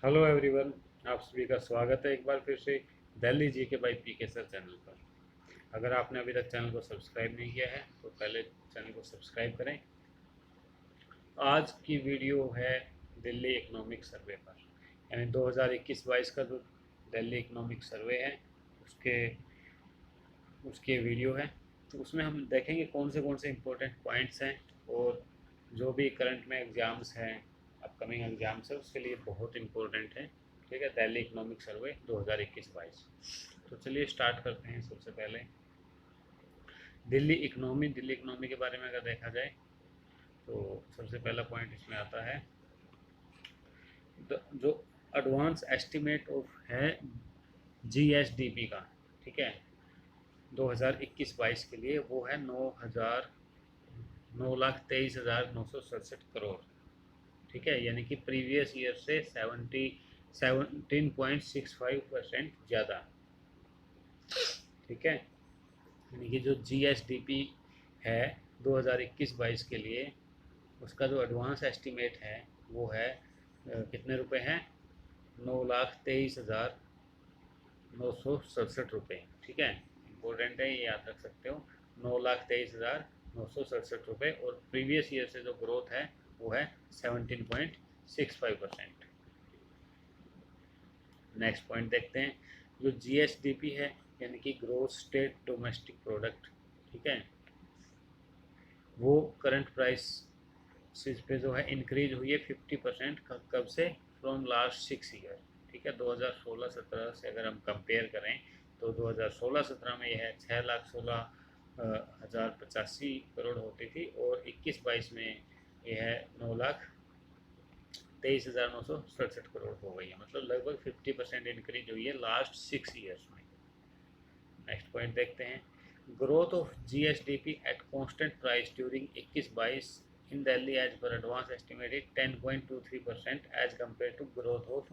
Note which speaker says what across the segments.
Speaker 1: Hello everyone, आप सभी का स्वागत है एक बार फिर से दिल्ली जी के बाई पीके सर चैनल पर। अगर आपने अभी तक चैनल को सब्सक्राइब नहीं किया है तो पहले चैनल को सब्सक्राइब करें। आज की वीडियो है दिल्ली इकोनॉमिक सर्वे पर, यानी 2021-22 का जो दिल्ली इकोनॉमिक सर्वे है उसके उसके वीडियो है। तो उसमें हम देखेंगे कौन से इम्पोर्टेंट पॉइंट्स हैं और जो भी करंट में एग्ज़ाम्स हैं, अपकमिंग एग्ज़ाम्स है उसके लिए बहुत इम्पोर्टेंट है। ठीक है, दिल्ली इकोनॉमिक सर्वे 2021-22। तो चलिए स्टार्ट करते हैं। सबसे पहले दिल्ली इकोनॉमी के बारे में अगर देखा जाए तो सबसे पहला पॉइंट इसमें आता है जो एडवांस एस्टीमेट ऑफ है जीएसडीपी का। ठीक है, 2021-22 के लिए वो है 9,23,967 करोड़। ठीक है, यानी कि प्रीवियस ईयर से 17.65% ज़्यादा। ठीक है, यानी कि जो जीएसडीपी है 2021-22 के लिए उसका जो एडवांस एस्टीमेट है वो है कितने रुपए हैं? 9,23,967 रुपये। ठीक है, इम्पोर्टेंट है, ये याद रख सकते हो। 9,23,967 रुपये और प्रीवियस ईयर से जो ग्रोथ है वो है 17.65%। नेक्स्ट पॉइंट देखते हैं। जो जीएसडीपी है यानी कि ग्रोथ स्टेट डोमेस्टिक प्रोडक्ट, ठीक है, वो करंट प्राइस पे जो है इंक्रीज हुई है 50%। कब से? From last 6 year. ठीक है, 2016-17 से अगर हम कंपेयर करें तो 2016-17 में यह है 6,16,085 करोड़ होती थी और 21-22 में यह है 9,23,967 करोड़ हो गई है। मतलब लगभग 50% इंक्रीज हुई है लास्ट 6 ईयर्स में। नेक्स्ट पॉइंट देखते हैं। Growth of GSDP at constant price during 21-22 in Delhi as per advance estimated 10.23% as compare to growth of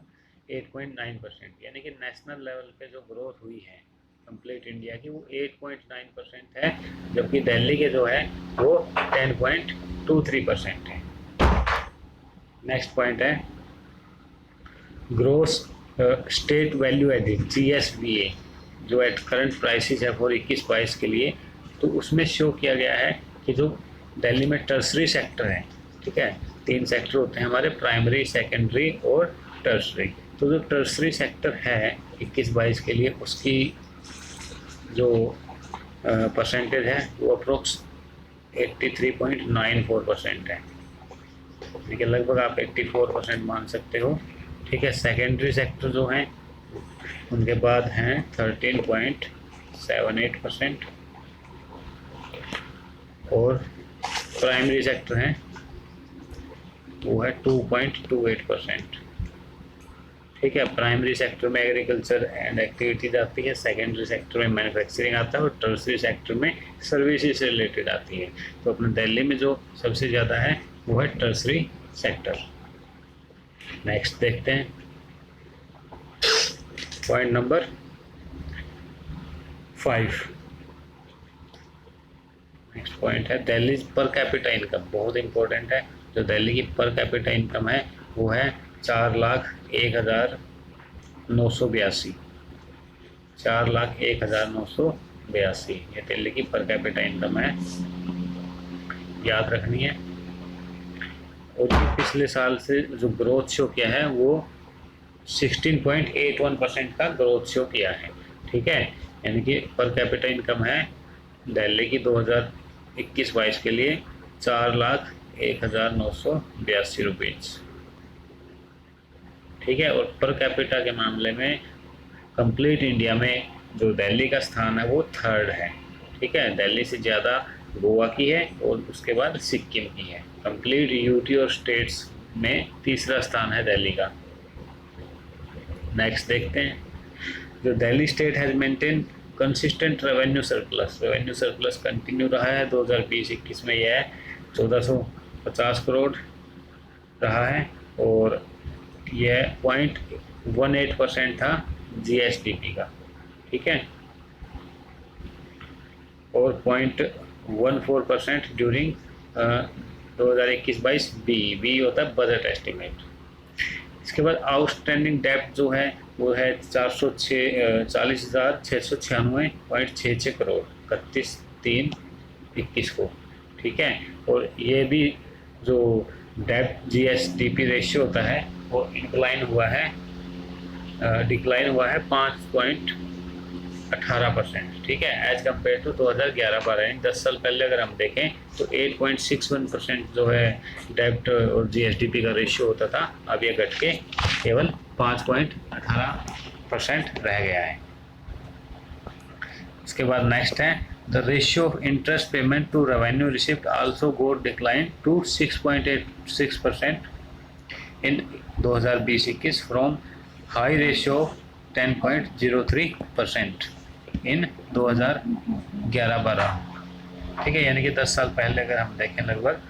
Speaker 1: 8.9%। यानी कि नेशनल लेवल पे जो ग्रोथ हुई है कंप्लीट इंडिया की वो 8.9% है, जबकि दिल्ली के जो है वो 10.23% है। नेक्स्ट पॉइंट है ग्रोस स्टेट वैल्यू एडिड जीएसबीए, जो एट करंट प्राइसेस है फॉर 21-22 के लिए। तो उसमें शो किया गया है कि जो दिल्ली में टर्सरी सेक्टर है, ठीक है, 3 सेक्टर होते हैं हमारे, प्राइमरी, सेकेंडरी और टर्सरी। तो जो टर्सरी सेक्टर है 21-22 के लिए उसकी जो परसेंटेज है वो अप्रोक्स 83.94% है। देखिए लगभग आप 84% मान सकते हो। ठीक है, सेकेंडरी सेक्टर जो हैं उनके बाद हैं 13.78% और प्राइमरी सेक्टर हैं वो है 2.28%। ठीक है, प्राइमरी सेक्टर में एग्रीकल्चर एंड एक्टिविटीज आती है, सेकेंडरी सेक्टर में मैन्युफैक्चरिंग आता है और टर्सरी सेक्टर में सर्विसेज से रिलेटेड आती है। तो अपने दिल्ली में जो सबसे ज़्यादा है वो है टर्सरी सेक्टर। नेक्स्ट देखते हैं पॉइंट नंबर 5। नेक्स्ट पॉइंट है दिल्ली पर कैपिटा इनकम, बहुत इंपॉर्टेंट है। जो दिल्ली की पर कैपिटा इनकम है वो है 4,01,982। 4,01,982 ये दिल्ली की पर कैपिटा इनकम है, याद रखनी है। और पिछले साल से जो ग्रोथ शो किया है वो 16.81% का ग्रोथ शो किया है। ठीक है, यानी कि पर कैपिटा इनकम है दिल्ली की 2021-22 के लिए 4,01,982 रुपीज़। ठीक है, और पर कैपिटा के मामले में कंप्लीट इंडिया में जो दिल्ली का स्थान है वो थर्ड है। ठीक है, दिल्ली से ज़्यादा गोवा की है और उसके बाद सिक्किम की है। कंप्लीट यूटी और स्टेट्स में तीसरा स्थान है दिल्ली का। नेक्स्ट देखते हैं। जो Delhi state has maintain consistent revenue surplus continue रहा है। 2020-21 में यह 1450 करोड़ रहा है और यह 0.18% था जीएसडीपी का। ठीक है, और 0.14% ड्यूरिंग 2021-22 बी होता है बजट एस्टिमेट। इसके बाद आउटस्टैंडिंग डेब्ट जो है वो है 40,696.66 करोड़ 31/3/21 को। ठीक है, और ये भी जो डेब्ट GSDP रेशियो होता है वो डिक्लाइन हुआ है 5.18%। ठीक है, एज कम्पेयर टू 2011-12, यानी 10 साल पहले अगर हम देखें तो 8.61% जो है डेब्ट और GSDP का रेशियो होता था, अब ये घट के केवल 5.18% रह गया है। इसके बाद नेक्स्ट है the ratio of interest payment to revenue receipt also got decline to 6.86% in 2020-21 from high ratio 10.03% in 2011-12। ठीक है, यानी कि 10 साल पहले अगर हम देखें लगभग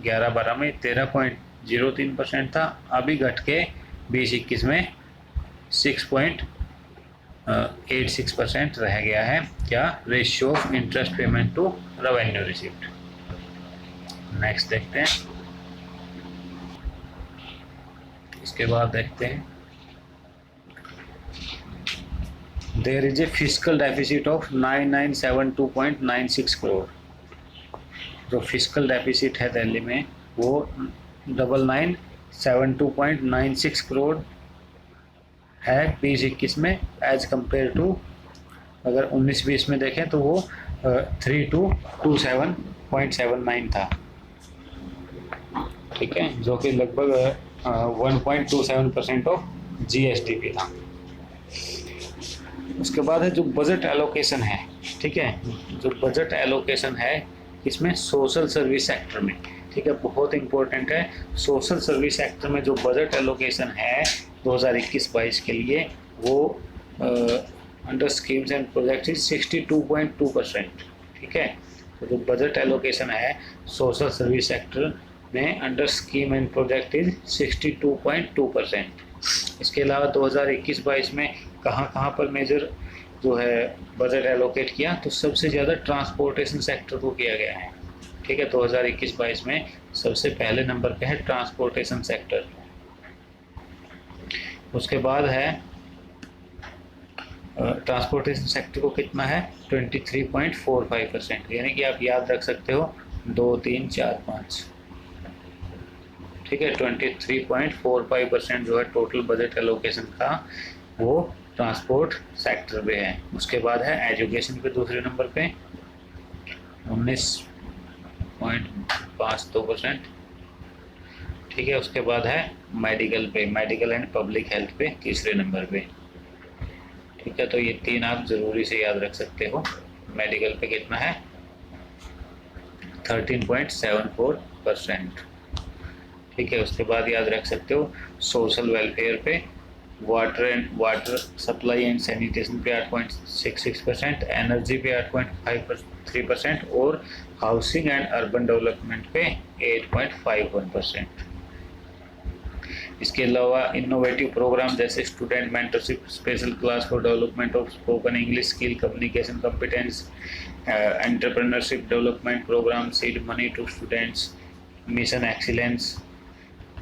Speaker 1: 11-12 में 13.03% था, अभी घट के 20-21 में 6.86% रह गया है। क्या? Ratio of interest payment to revenue receipt. Next देखते हैं। इसके बाद देखते हैं there is a fiscal deficit of 9972.96 crore. जो फिजिकल डेफिसिट है दिल्ली में वो 9972.96 करोड़ है 20-21 में, एज कम्पेयर टू अगर 19-20 में देखें तो वो 3227.79 था। ठीक है, जो कि लगभग 1.27% ऑफ GSDP था। उसके बाद है जो बजट एलोकेशन है। ठीक है, जो बजट एलोकेशन है इसमें सोशल सर्विस सेक्टर में, ठीक है, बहुत इंपॉर्टेंट है। सोशल सर्विस सेक्टर में जो बजट एलोकेशन है 2021-22 के लिए वो अंडर स्कीम्स एंड प्रोजेक्ट 62.2%। ठीक है, तो जो बजट एलोकेशन है सोशल सर्विस सेक्टर में अंडर स्कीम एंड प्रोजेक्ट 62.2%। इसके अलावा 2021-22 में कहाँ पर मेजर जो है बजट एलोकेट किया, तो सबसे ज़्यादा ट्रांसपोर्टेशन सेक्टर को किया गया है। ठीक है, 2021-22 में सबसे पहले नंबर पे है ट्रांसपोर्टेशन सेक्टर। उसके बाद है ट्रांसपोर्टेशन सेक्टर को कितना है 23.45%, यानी कि आप याद रख सकते हो 2, 3, 4, 5। ठीक है, 23.45% जो है टोटल बजट एलोकेशन का वो ट्रांसपोर्ट सेक्टर पे है। उसके बाद है एजुकेशन पे दूसरे नंबर पे 19.52%। ठीक है, उसके बाद है मेडिकल एंड पब्लिक हेल्थ पे तीसरे नंबर पे। ठीक है, तो ये 3 आप ज़रूरी से याद रख सकते हो। मेडिकल पे कितना है 13.74%। ठीक है, उसके बाद याद रख सकते हो सोशल वेलफेयर पे वाटर सप्लाई एंड सैनिटेशन पे 8.66%, एनर्जी पे 8.53% और हाउसिंग एंड अर्बन डेवलपमेंट पे 8.51%। इसके अलावा इनोवेटिव प्रोग्राम जैसे student mentorship, special class for development of spoken English skill, communication competence, entrepreneurship development program, seed money to students, mission excellence,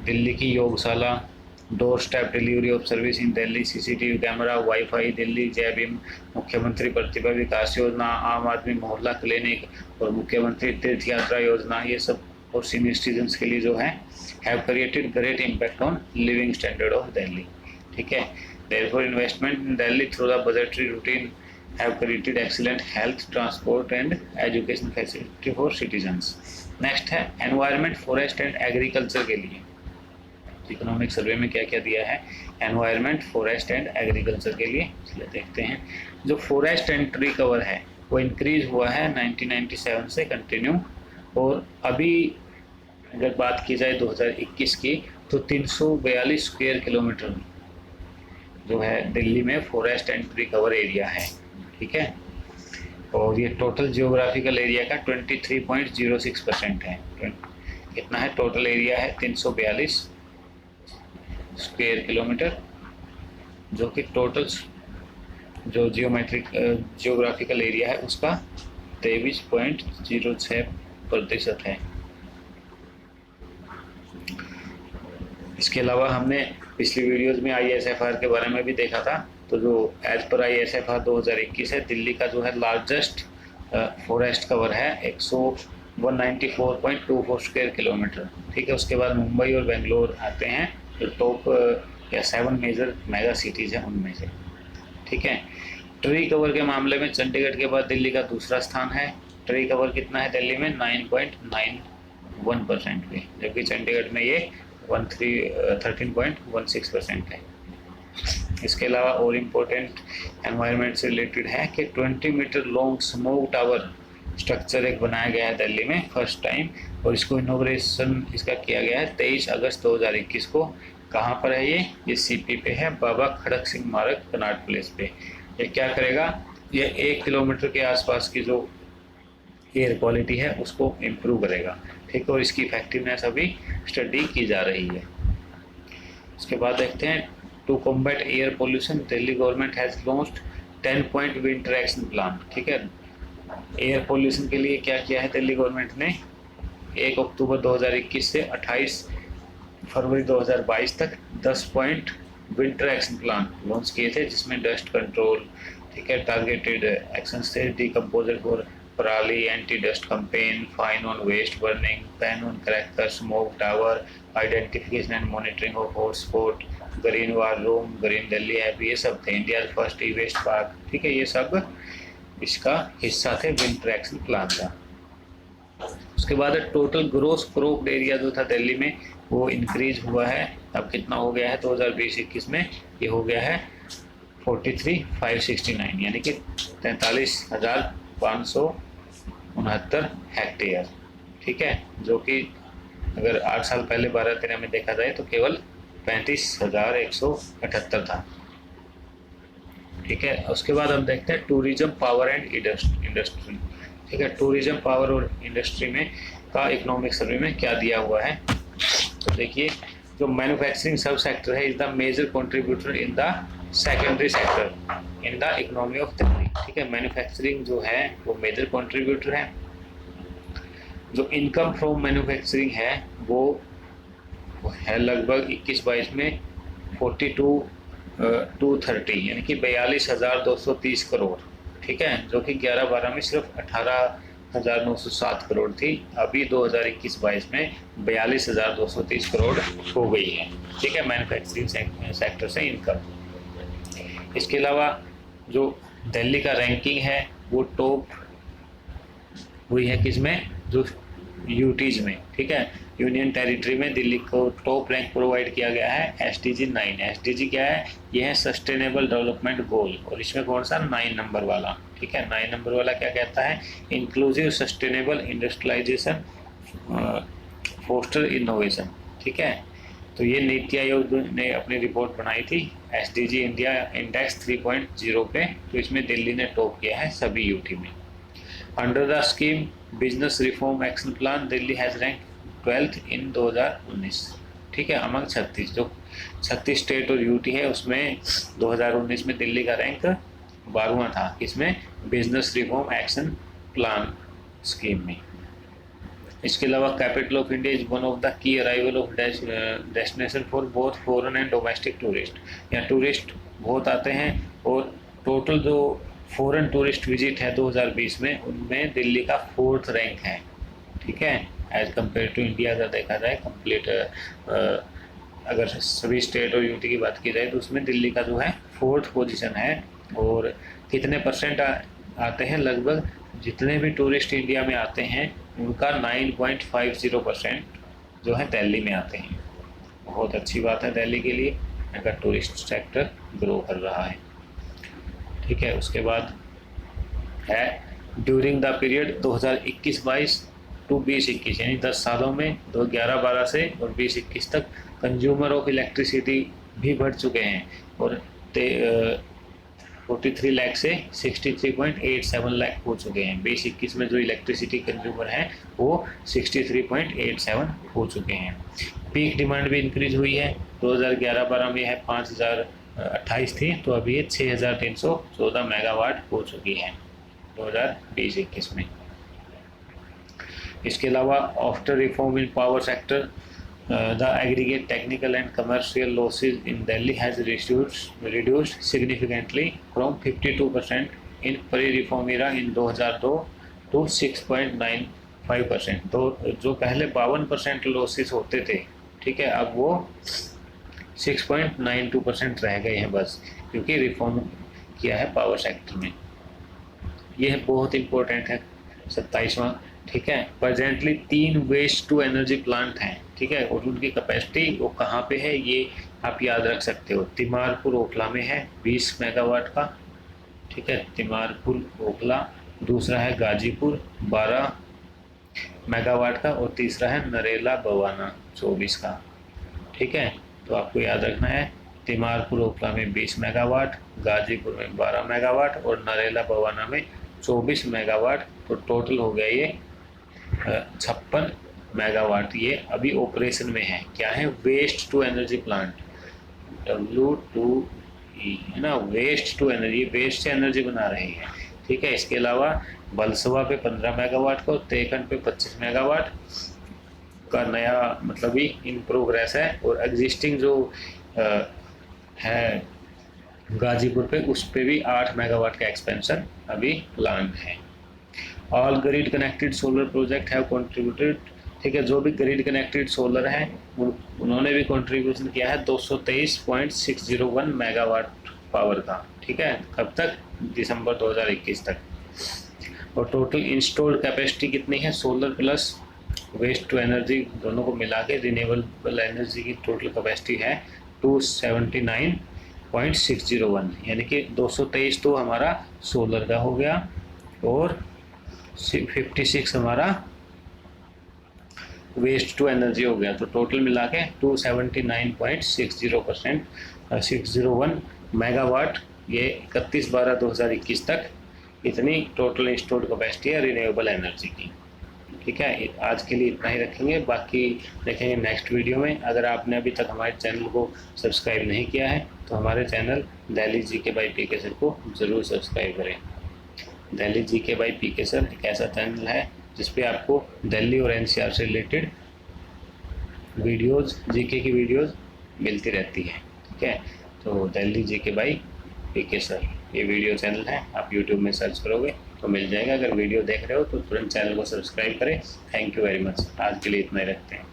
Speaker 1: Delhi की योगशाला, door step delivery of service in Delhi, CCTV camera, WiFi Delhi, जय भीम, मुख्यमंत्री प्रतिभा विकास योजना, आम आदमी मोहल्ला clinic और मुख्यमंत्री तीर्थ यात्रा योजना, ये सब और सीनियर सिटीजन्स के लिए जो है have created great impact on living standard of Delhi. ठीक है, therefore investment in Delhi through the budgetary routine have created excellent health, transport and education facility for citizens. Next है एनवायरनमेंट, फॉरेस्ट एंड एग्रीकल्चर के लिए economic survey में क्या क्या दिया है एनवायरनमेंट, फॉरेस्ट एंड एग्रीकल्चर के लिए, इसलिए देखते हैं। जो फॉरेस्ट एंड ट्री कवर है वो इंक्रीज हुआ है 1997 से कंटिन्यू, और अभी अगर बात की जाए 2021 की तो 342 स्क्वायर किलोमीटर जो है दिल्ली में forest and tree cover area है। ठीक है, और ये टोटल जियोग्राफिकल एरिया का 23.06% है। कितना है टोटल एरिया है 342 स्क्वायर किलोमीटर, जो कि टोटल जो जियोग्राफिकल एरिया है उसका 23.06% है। इसके अलावा हमने पिछली वीडियोज़ में ISFR के बारे में भी देखा था। तो जो एज पर ISFR 2021 है, दिल्ली का जो है लार्जेस्ट फॉरेस्ट कवर है 194.24 स्क्वायर किलोमीटर। ठीक है, उसके बाद मुंबई और बेंगलोर आते हैं जो टॉप या 7 मेजर मेगा सिटीज़ हैं उनमें से। ठीक है, ट्री कवर के मामले में चंडीगढ़ के बाद दिल्ली का दूसरा स्थान है। ट्री कवर कितना है दिल्ली में? 9.91% पे, जबकि चंडीगढ़ में ये 13.16% है। इसके अलावा और इम्पोर्टेंट एनवायरनमेंट से रिलेटेड है कि 20 metre long smoke tower structure एक बनाया गया है दिल्ली में फर्स्ट टाइम, और इसको इनोग्रेशन इसका किया गया है 23 अगस्त 2021 को। कहाँ पर है ये CP पे है, बाबा खड़क सिंह मार्ग, कनाट प्लेस पे। ये क्या करेगा? ये 1 किलोमीटर के आसपास की जो एयर क्वालिटी है उसको इम्प्रूव करेगा। ठीक है, और इसकी इफेक्टिवनेस अभी स्टडी की जा रही है। उसके बाद देखते हैं, to combat air pollution Delhi government has launched 10 point winter action plan. ठीक है, एयर पोल्यूशन के लिए क्या किया है दिल्ली गवर्नमेंट ने? 1 अक्टूबर 2021 से 28 फरवरी 2022 तक 10 point winter action plan launch किए थे, जिसमें डस्ट कंट्रोल, ठीक है, टारगेटेड एक्शन थे, decomposer for parali, anti dust campaign, fine on waste burning, ban on cracker, smoke tower, identification and monitoring of hotspot, green war room, green Delhi app, ये सब थे। India first e waste park, ठीक है, ये सब इसका हिस्सा थे, विंटर एक्शन प्लान का। उसके बाद टोटल ग्रोस क्रॉप एरिया जो था दिल्ली में वो इंक्रीज हुआ है। अब कितना हो गया है 2020-21 में? ये हो गया है 43,569, यानी कि 43,569 हेक्टेयर। ठीक है, जो कि अगर 8 साल पहले 12-13 में देखा जाए तो केवल 35,178 था। ठीक है, उसके बाद हम देखते हैं टूरिज्म, पावर एंड इंडस्ट्री। ठीक है, टूरिज्म, पावर और इंडस्ट्री में का इकोनॉमिक सर्वे में क्या दिया हुआ है? तो देखिए, जो मैन्युफैक्चरिंग सब सेक्टर है is the major contributor in the secondary sector in the economy of Delhi. ठीक है, मैन्युफैक्चरिंग जो है वो मेजर कंट्रीब्यूटर है। जो इनकम फ्रॉम मैन्युफैक्चरिंग है वो है लगभग 21-22 में 42,230, यानी कि 42,230 करोड़। ठीक है, जो कि 11-12 में सिर्फ 18,907 करोड़ थी। अभी 2021-22 में 42,230 करोड़ हो गई है। ठीक है, मैन्युफैक्चरिंग सेक्टर से इनकम। इसके अलावा जो दिल्ली का रैंकिंग है वो टॉप हुई है किसमें? जो यूटीज में। ठीक है, यूनियन टेरिटरी में दिल्ली को टॉप रैंक प्रोवाइड किया गया है SDG 9। SDG क्या है? ये है सस्टेनेबल डेवलपमेंट गोल, और इसमें कौन सा? 9 नंबर वाला। ठीक है, 9 नंबर वाला क्या कहता है? Inclusive sustainable industrialisation, foster innovation. ठीक है, तो ये नीति आयोग ने अपनी रिपोर्ट बनाई थी SDG इंडिया इंडेक्स 3.0 पे, तो इसमें दिल्ली ने टॉप किया है सभी यूटी में। Under the scheme business reform action plan Delhi has rank 12th इन 2019। ठीक है, अमंग 36 जो 36 स्टेट और यूटी है उसमें 2019 में दिल्ली का रैंक 12वां था। इसमें business reform action plan scheme में। इसके अलावा capital of India is one of the key arrival of destination for both foreign and domestic tourist. यहाँ टूरिस्ट बहुत आते हैं, और टोटल जो फॉरेन टूरिस्ट विजिट है 2020 में उनमें दिल्ली का 4th रैंक है। ठीक है, एज कम्पेयर टू इंडिया अगर देखा जाए कंप्लीट, अगर सभी स्टेट और यूटी की बात की जाए तो उसमें दिल्ली का जो है 4th पोजीशन है। और कितने परसेंट आते हैं? लगभग जितने भी टूरिस्ट इंडिया में आते हैं उनका 9.50% जो है दिल्ली में आते हैं। बहुत अच्छी बात है दिल्ली के लिए अगर टूरिस्ट सेक्टर ग्रो कर रहा है। ठीक है, उसके बाद है ड्यूरिंग द पीरियड 2021-22 टू 2021, यानी 10 सालों में 2011-12 से और 2021 तक कंज्यूमर ऑफ इलेक्ट्रिसिटी भी बढ़ चुके हैं, और 43 लाख से 63.87 लाख हो चुके हैं। 2021 में जो इलेक्ट्रिसिटी कंज्यूमर हैं वो 63.87 हो चुके हैं। पीक डिमांड भी इंक्रीज हुई है। 2011-12 में है 5,028 थी, तो अभी ये 6,314 मेगावाट हो चुकी है 2020-21 में। इसके अलावा after reform in power sector the aggregate technical and commercial losses in Delhi has reduced significantly from 52% in pre-reform era in 2002 to 6.95%। तो जो पहले 52% लॉसेस होते थे, ठीक है, अब वो 6.92% रह गए हैं बस, क्योंकि रिफॉर्म किया है पावर सेक्टर में। यह बहुत इंपॉर्टेंट है। 27वां, ठीक है, presently 3 waste to energy plant हैं, ठीक है, और उनकी कैपेसिटी वो कहाँ पे है ये आप याद रख सकते हो। तिमारपुर ओखला में है 20 मेगावाट का, ठीक है, तिमारपुर ओखला। दूसरा है गाजीपुर 12 मेगावाट का, और तीसरा है नरेला बवाना 24 का, ठीक है। तो आपको याद रखना है, तिमारपुर ओखला में 20 मेगावाट, गाजीपुर में 12 मेगावाट और नरेला बवाना में 24 मेगावाट। तो टोटल हो गया ये 56 मेगावाट। ये अभी ऑपरेशन में है। क्या है? Waste to energy plant, W2E है ना, वेस्ट टू एनर्जी, वेस्ट से एनर्जी बना रहे हैं, ठीक है। इसके अलावा बलसवा पे 15 मेगावाट का, तेखंड पे 25 मेगावाट का नया मतलब भी इन प्रोग्रेस है, और एग्जिस्टिंग जो है गाजीपुर पे, उस पे भी 8 मेगावाट का एक्सपेंशन अभी प्लान है। All grid connected solar project have contributed, ठीक है, जो भी ग्रिड कनेक्टेड सोलर हैं उन्होंने भी कंट्रीब्यूशन किया है 223.601 मेगावाट पावर का, ठीक है। कब तक? दिसंबर 2021 तक। और टोटल इंस्टॉल्ड कैपेसिटी कितनी है? Solar plus waste to energy दोनों को मिला के रिन्यूएबल एनर्जी की टोटल कैपेसिटी है 279.601, यानी कि 223 तो हमारा सोलर का हो गया और 56 हमारा वेस्ट टू एनर्जी हो गया। तो टोटल मिला के 279.60% मेगावाट, ये 31/12/2021 तक इतनी टोटल इंस्टॉल्ड कैपेसिटी है रिन्यूएबल एनर्जी की, ठीक है। आज के लिए इतना ही रखेंगे, बाकी देखेंगे नेक्स्ट वीडियो में। अगर आपने अभी तक हमारे चैनल को सब्सक्राइब नहीं किया है तो हमारे channel Delhi GK by PK sir को ज़रूर सब्सक्राइब करें। Delhi GK by PK sir एक ऐसा चैनल है जिसपे आपको दिल्ली और एनसीआर से रिलेटेड वीडियोस, जीके की वीडियोस मिलती रहती है, ठीक है। तो Delhi GK by PK sir ये वीडियो चैनल है, आप यूट्यूब में सर्च करोगे तो मिल जाएगा। अगर वीडियो देख रहे हो तो तुरंत चैनल को सब्सक्राइब करें। Thank you very much. आज के लिए इतना ही रखते हैं।